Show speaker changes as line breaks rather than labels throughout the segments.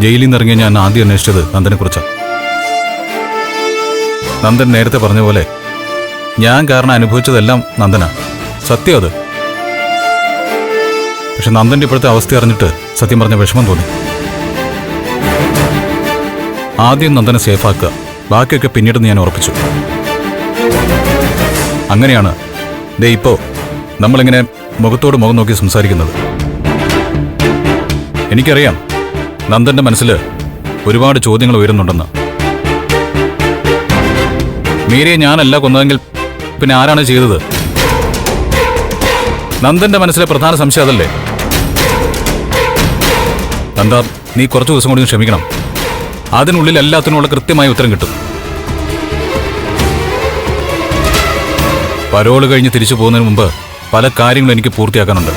ജയിലിൽ നിന്ന് ഇറങ്ങിയ ഞാൻ ആദ്യം അന്വേഷിച്ചത് നന്ദനെ കുറിച്ചാണ്. നന്ദൻ നേരത്തെ പറഞ്ഞ പോലെ ഞാൻ കാരണം അനുഭവിച്ചതെല്ലാം നന്ദനാ. സത്യം അത്. പക്ഷെ നന്ദന്റെ ഇപ്പോഴത്തെ അവസ്ഥ അറിഞ്ഞിട്ട് സത്യം പറഞ്ഞ വിഷമം തോന്നി. ആദ്യം നന്ദനെ സേഫാക്കുക, ബാക്കിയൊക്കെ പിന്നീട് ഞാൻ ഉറപ്പിച്ചു. അങ്ങനെയാണ് ദേ ഇപ്പോ നമ്മളിങ്ങനെ മുഖത്തോട് മുഖം നോക്കി സംസാരിക്കുന്നത്. എനിക്കറിയാം നന്ദന്റെ മനസ്സിൽ ഒരുപാട് ചോദ്യങ്ങൾ ഉയരുന്നുണ്ടെന്ന്. മീരയെ ഞാനല്ല കൊന്നതെങ്കിൽ പിന്നെ ആരാണ് ചെയ്തത്? നന്ദന്റെ മനസ്സിലെ പ്രധാന സംശയം അതല്ലേ? നന്ദ, നീ കുറച്ചു ദിവസം കൂടി ക്ഷമിക്കണം. അതിനുള്ളിൽ എല്ലാത്തിനുമുള്ള കൃത്യമായ ഉത്തരം കിട്ടും. പരോള് കഴിഞ്ഞ് തിരിച്ചു പോകുന്നതിന് മുമ്പ് പല കാര്യങ്ങളും എനിക്ക് പൂർത്തിയാക്കാനുണ്ട്.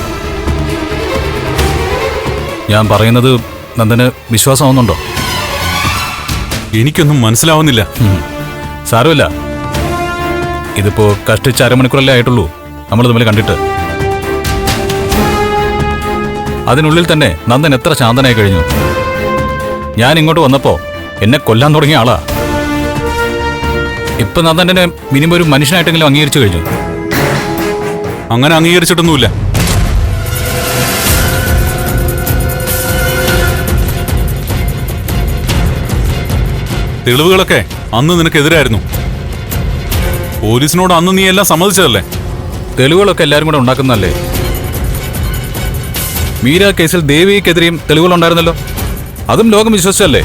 ഞാൻ പറയുന്നത് നന്ദന് വിശ്വാസമാവുന്നുണ്ടോ?
എനിക്കൊന്നും മനസ്സിലാവുന്നില്ല.
സാരമില്ല, ഇതിപ്പോ കഷ്ടിച്ച് അരമണിക്കൂറല്ലേ ആയിട്ടുള്ളൂ നമ്മൾ തമ്മിൽ കണ്ടിട്ട്. അതിനുള്ളിൽ തന്നെ നന്ദൻ എത്ര ശാന്തനായി കഴിഞ്ഞു. ഞാൻ ഇങ്ങോട്ട് വന്നപ്പോ എന്നെ കൊല്ലാൻ തുടങ്ങിയ ആളാ. ഇപ്പൊ നന്ദനെ മിനിമം ഒരു മനുഷ്യനായിട്ടെങ്കിലും അംഗീകരിച്ചു കഴിഞ്ഞു.
അങ്ങനെ അംഗീകരിച്ചിട്ടൊന്നുമില്ല. തെളിവുകളൊക്കെ അന്ന് നിനക്കെതിരായിരുന്നു. പോലീസിനോട് അന്ന് നീ എല്ലാം സമ്മതിച്ചതല്ലേ?
തെളിവുകളൊക്കെ എല്ലാവരും കൂടെ ഉണ്ടാക്കുന്നതല്ലേ? മീര കേസിൽ ദേവിക്കെതിരെയും തെളിവുകളുണ്ടായിരുന്നല്ലോ. അതും ലോകം വിശ്വസിച്ചല്ലേ?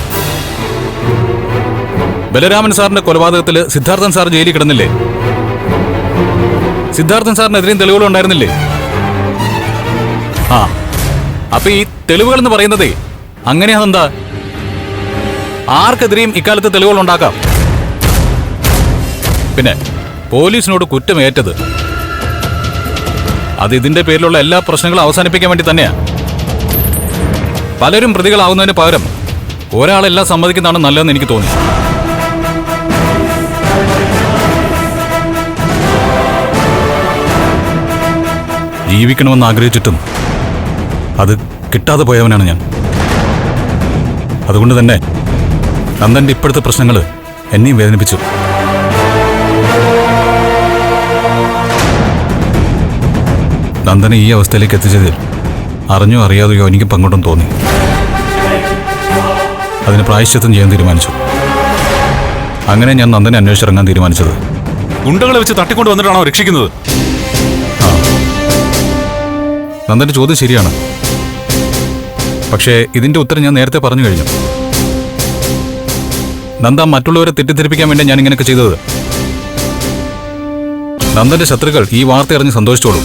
ബലരാമൻ സാറിന്റെ കൊലപാതകത്തിൽ സിദ്ധാർത്ഥൻ സാർ ജയിലിൽ കിടന്നില്ലേ? സിദ്ധാർത്ഥൻ സാറിനെതിരെയും തെളിവുകൾ ഉണ്ടായിരുന്നില്ലേ? ആ, അപ്പൊ ഈ തെളിവുകൾ എന്ന് പറയുന്നതേ അങ്ങനെയാണെന്താ? ആർക്കെതിരെയും ഇക്കാലത്ത് തെളിവുകൾ ഉണ്ടാക്കാം. പിന്നെ പോലീസിനോട് കുറ്റമേറ്റത് അത് ഇതിന്റെ പേരിലുള്ള എല്ലാ പ്രശ്നങ്ങളും അവസാനിപ്പിക്കാൻ വേണ്ടി തന്നെയാ. പലരും പ്രതികളാവുന്നതിന് പകരം ഒരാളെല്ലാം സമ്മതിക്കുന്നതാണ് നല്ലതെന്ന് എനിക്ക് തോന്നി. ജീവിക്കണമെന്ന് ആഗ്രഹിച്ചിട്ടും അത് കിട്ടാതെ പോയവനാണ് ഞാൻ. അതുകൊണ്ട് തന്നെ നന്ദന്റെ ഇപ്പോഴത്തെ പ്രശ്നങ്ങൾ എന്നെയും വേദനിപ്പിച്ചു. നന്ദനെ ഈ അവസ്ഥയിലേക്ക് എത്തിച്ചതിൽ അറിഞ്ഞോ അറിയാതെയോ എനിക്ക് പങ്കുണ്ടെന്ന് തോന്നി. അതിന് പ്രായശ്ചിത്തം ചെയ്യാൻ തീരുമാനിച്ചു. അങ്ങനെ ഞാൻ നന്ദനെ അന്വേഷിച്ചിറങ്ങാൻ തീരുമാനിച്ചത്.
ഗുണ്ടകളെ വെച്ച് തട്ടിക്കൊണ്ട് വന്നിട്ടാണോ രക്ഷിക്കുന്നത്?
നന്ദന്റെ ചോദ്യം ശരിയാണ്. പക്ഷേ ഇതിന്റെ ഉത്തരം ഞാൻ നേരത്തെ പറഞ്ഞു കഴിഞ്ഞു. നന്ദ മറ്റുള്ളവരെ തെറ്റിദ്ധരിപ്പിക്കാൻ വേണ്ടി ഞാൻ ഇങ്ങനെയൊക്കെ ചെയ്തത്. നന്ദന്റെ ശത്രുക്കൾ ഈ വാർത്ത അറിഞ്ഞ് സന്തോഷിച്ചോളൂ.